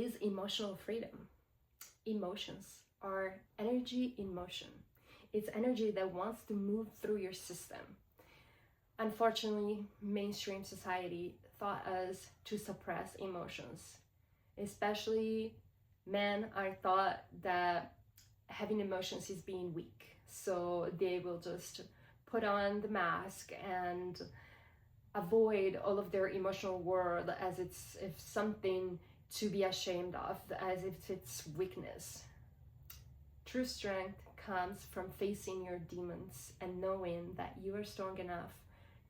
is emotional freedom? Emotions are energy in motion. It's energy that wants to move through your system. Unfortunately, mainstream society taught us to suppress emotions. Especially men are taught that having emotions is being weak. So they will just put on the mask and avoid all of their emotional world as if something to be ashamed of, as if it's weakness. True strength comes from facing your demons and knowing that you are strong enough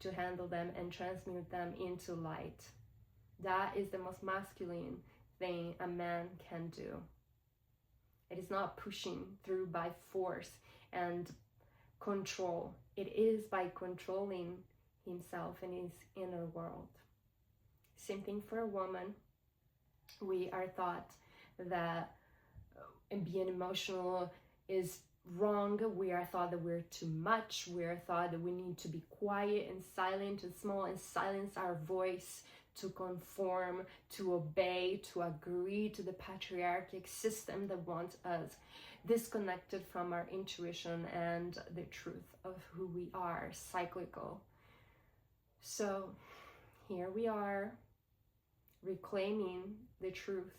to handle them and transmute them into light. That is the most masculine thing a man can do. It is not pushing through by force and control. It is by controlling himself and his inner world. Same thing for a woman. We are taught that being emotional is wrong. We are taught that we're too much. We are taught that we need to be quiet and silent and small and silence our voice to conform, to obey, to agree to the patriarchal system that wants us disconnected from our intuition and the truth of who we are, cyclical. So here we are, reclaiming the truth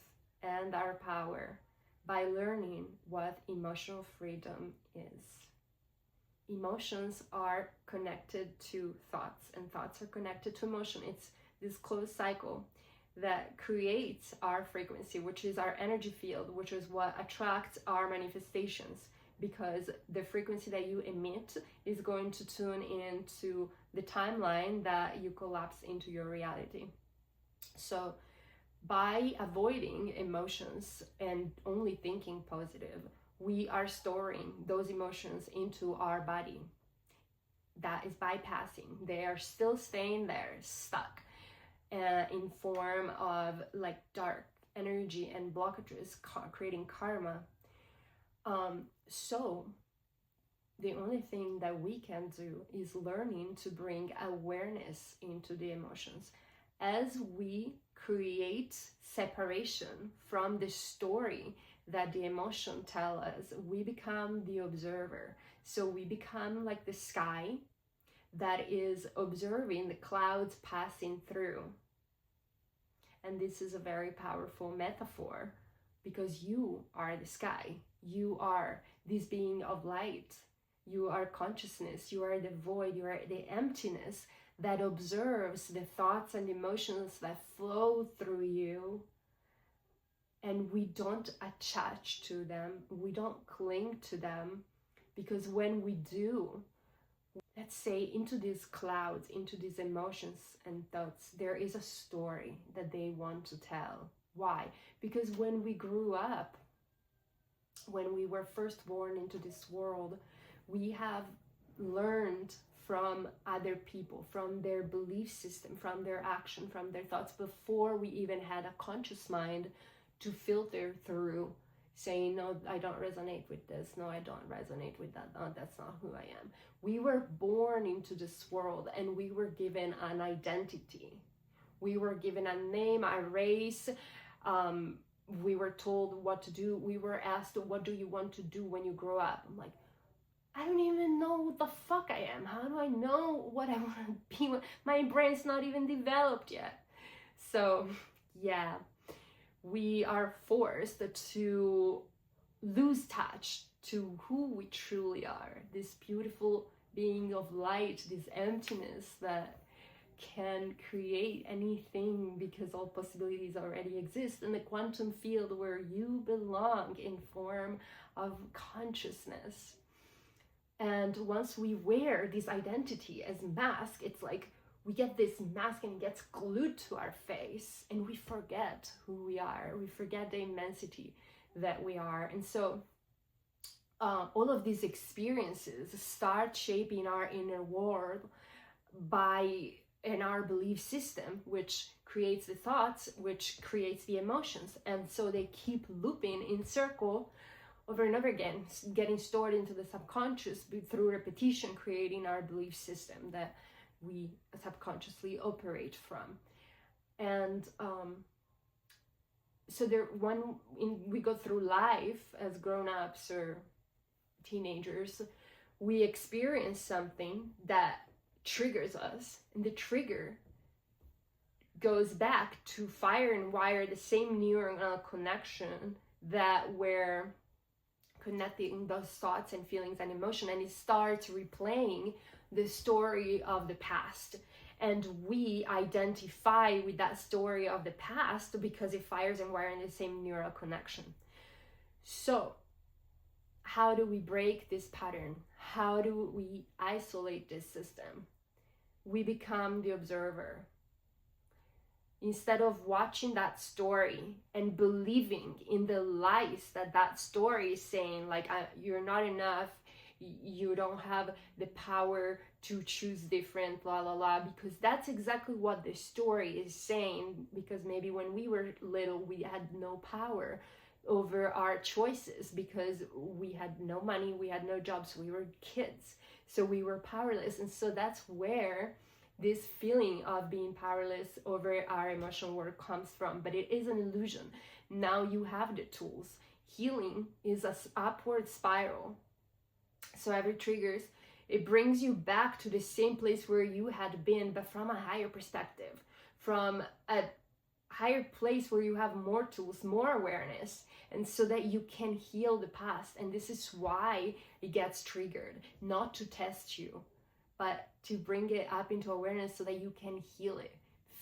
and our power by learning what emotional freedom is. Emotions are connected to thoughts, and thoughts are connected to emotion. It's this closed cycle that creates our frequency, which is our energy field, which is what attracts our manifestations, because the frequency that you emit is going to tune into the timeline that you collapse into your reality. So by avoiding emotions and only thinking positive, we are storing those emotions into our body. That is bypassing. They are still staying there, stuck in form of like dark energy and blockages, creating karma. So the only thing that we can do is learning to bring awareness into the emotions. As we create separation from the story that the emotion tells us, we become the observer. So we become like the sky that is observing the clouds passing through. And this is a very powerful metaphor, because you are the sky. You are this being of light. You are consciousness. You are the void. You are the emptiness that observes the thoughts and emotions that flow through you. And we don't attach to them. We don't cling to them, because when we do, let's say, into these clouds, into these emotions and thoughts, there is a story that they want to tell. Why? Because when we grew up, when we were first born into this world, we have learned from other people, from their belief system, from their action, from their thoughts, before we even had a conscious mind to filter through, saying, no, I don't resonate with this. No, I don't resonate with that. No, that's not who I am. We were born into this world and we were given an identity. We were given a name, a race. We were told what to do. We were asked, what do you want to do when you grow up? I'm like, I don't even know what the fuck I am. How do I know what I want to be? My brain's not even developed yet. So yeah, we are forced to lose touch to who we truly are, this beautiful being of light, this emptiness that can create anything because all possibilities already exist in the quantum field where you belong in form of consciousness. And once we wear this identity as a mask, it's like we get this mask and it gets glued to our face and we forget who we are. We forget the immensity that we are. And so all of these experiences start shaping our inner world in our belief system, which creates the thoughts, which creates the emotions. And so they keep looping in circle over and over again, getting stored into the subconscious through repetition, creating our belief system that we subconsciously operate from. And so we go through life as grown-ups or teenagers, we experience something that triggers us, and the trigger goes back to fire and wire the same neuronal connection that were connecting those thoughts and feelings and emotion, and it starts replaying the story of the past. And we identify with that story of the past because it fires and wires the same neural connection. So how do we break this pattern? How do we isolate this system? We become the observer. Instead of watching that story and believing in the lies that that story is saying, like, you're not enough, you don't have the power to choose different, la la la, because that's exactly what the story is saying. Because maybe when we were little, we had no power over our choices because we had no money, we had no jobs, we were kids, so we were powerless. And so that's where this feeling of being powerless over our emotional work comes from. But it is an illusion. Now you have the tools. Healing is an upward spiral. So every triggers, it brings you back to the same place where you had been, but from a higher perspective, from a higher place where you have more tools, more awareness, and so that you can heal the past. And this is why it gets triggered, not to test you, but to bring it up into awareness so that you can heal it.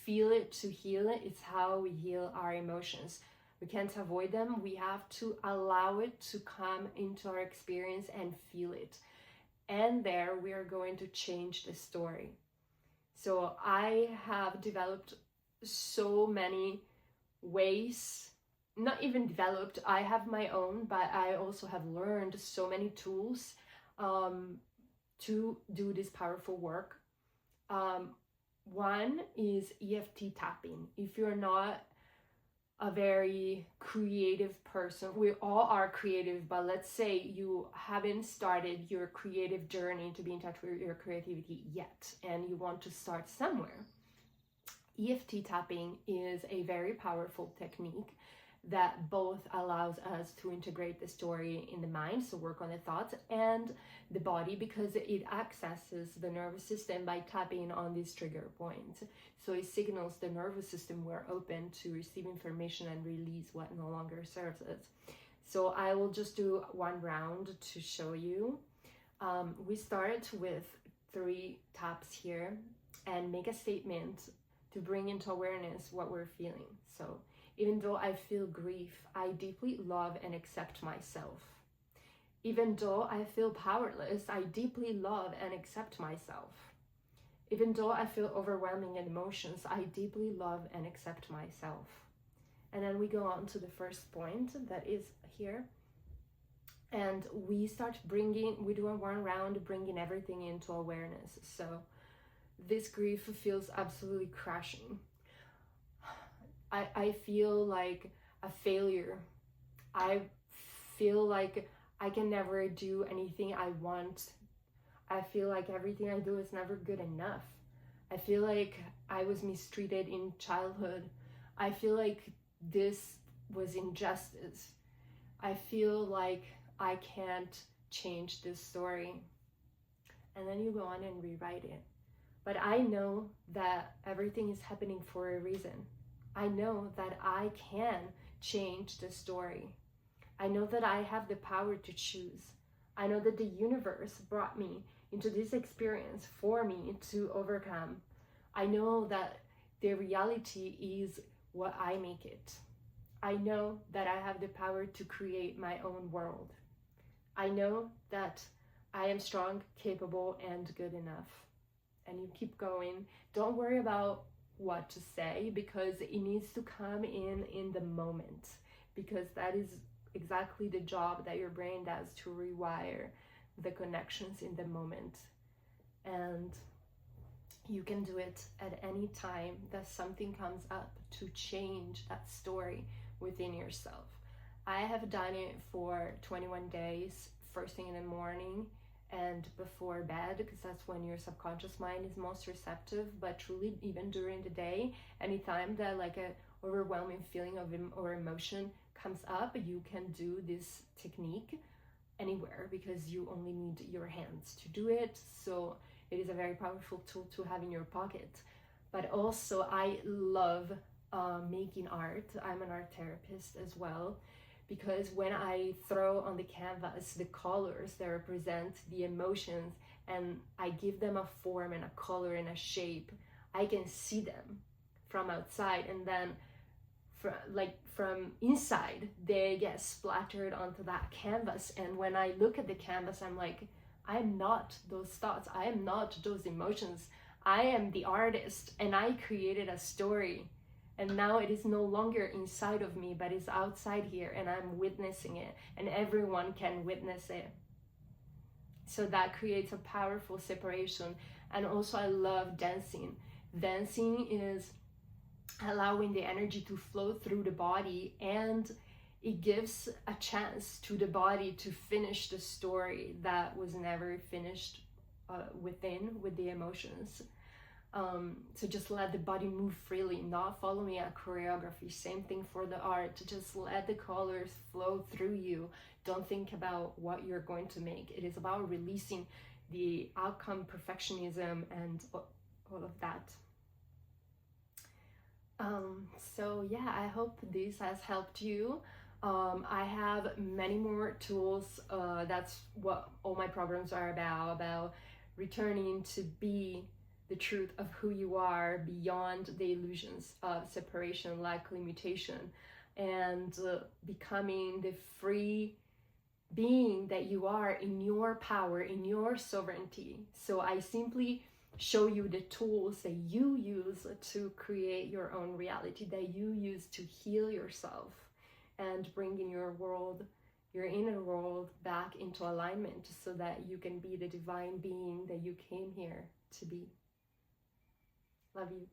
Feel it to heal it. It's how we heal our emotions. We can't avoid them. We have to allow it to come into our experience and feel it. And there we are going to change the story. So I have developed so many ways, not even developed, I have my own, but I also have learned so many tools to do this powerful work. One is EFT tapping. If you're not a very creative person, we all are creative, but let's say you haven't started your creative journey to be in touch with your creativity yet, and you want to start somewhere. EFT tapping is a very powerful technique that both allows us to integrate the story in the mind, so work on the thoughts, and the body, because it accesses the nervous system by tapping on these trigger points. So it signals the nervous system we're open to receive information and release what no longer serves us. So I will just do one round to show you. We start with 3 taps here and make a statement to bring into awareness what we're feeling. So, even though I feel grief, I deeply love and accept myself. Even though I feel powerless, I deeply love and accept myself. Even though I feel overwhelming emotions, I deeply love and accept myself. And then we go on to the first point that is here. And we start we do a one round, bringing everything into awareness. So this grief feels absolutely crashing. I feel like a failure. I feel like I can never do anything I want. I feel like everything I do is never good enough. I feel like I was mistreated in childhood. I feel like this was injustice. I feel like I can't change this story. And then you go on and rewrite it. But I know that everything is happening for a reason. I know that I can change the story. I know that I have the power to choose. I know that the universe brought me into this experience for me to overcome. I know that the reality is what I make it. I know that I have the power to create my own world. I know that I am strong, capable, and good enough. And you keep going. Don't worry about what to say, because it needs to come in the moment, because that is exactly the job that your brain does, to rewire the connections in the moment. And you can do it at any time that something comes up to change that story within yourself. I have done it for 21 days, first thing in the morning and before bed, because that's when your subconscious mind is most receptive. But truly, even during the day, anytime that overwhelming feeling of or emotion comes up, you can do this technique anywhere because you only need your hands to do it. So it is a very powerful tool to have in your pocket. But also I love making art. I'm an art therapist as well, because when I throw on the canvas the colors that represent the emotions and I give them a form and a color and a shape, I can see them from outside, and then from inside they get splattered onto that canvas. And when I look at the canvas, I'm like, I am not those thoughts, I am not those emotions, I am the artist, and I created a story, and now it is no longer inside of me but is outside here, and I'm witnessing it, and everyone can witness it. So that creates a powerful separation. And also I love dancing. Dancing is allowing the energy to flow through the body, and it gives a chance to the body to finish the story that was never finished with the emotions. So just let the body move freely, not following a choreography. Same thing for the art. Just let the colors flow through you. Don't think about what you're going to make. It is about releasing the outcome perfectionism and all of that. So yeah, I hope this has helped you. I have many more tools. That's what all my programs are about returning to be the truth of who you are beyond the illusions of separation, lack, limitation, and becoming the free being that you are in your power, in your sovereignty. So I simply show you the tools that you use to create your own reality, that you use to heal yourself and bring in your world, your inner world, back into alignment, so that you can be the divine being that you came here to be. Love you.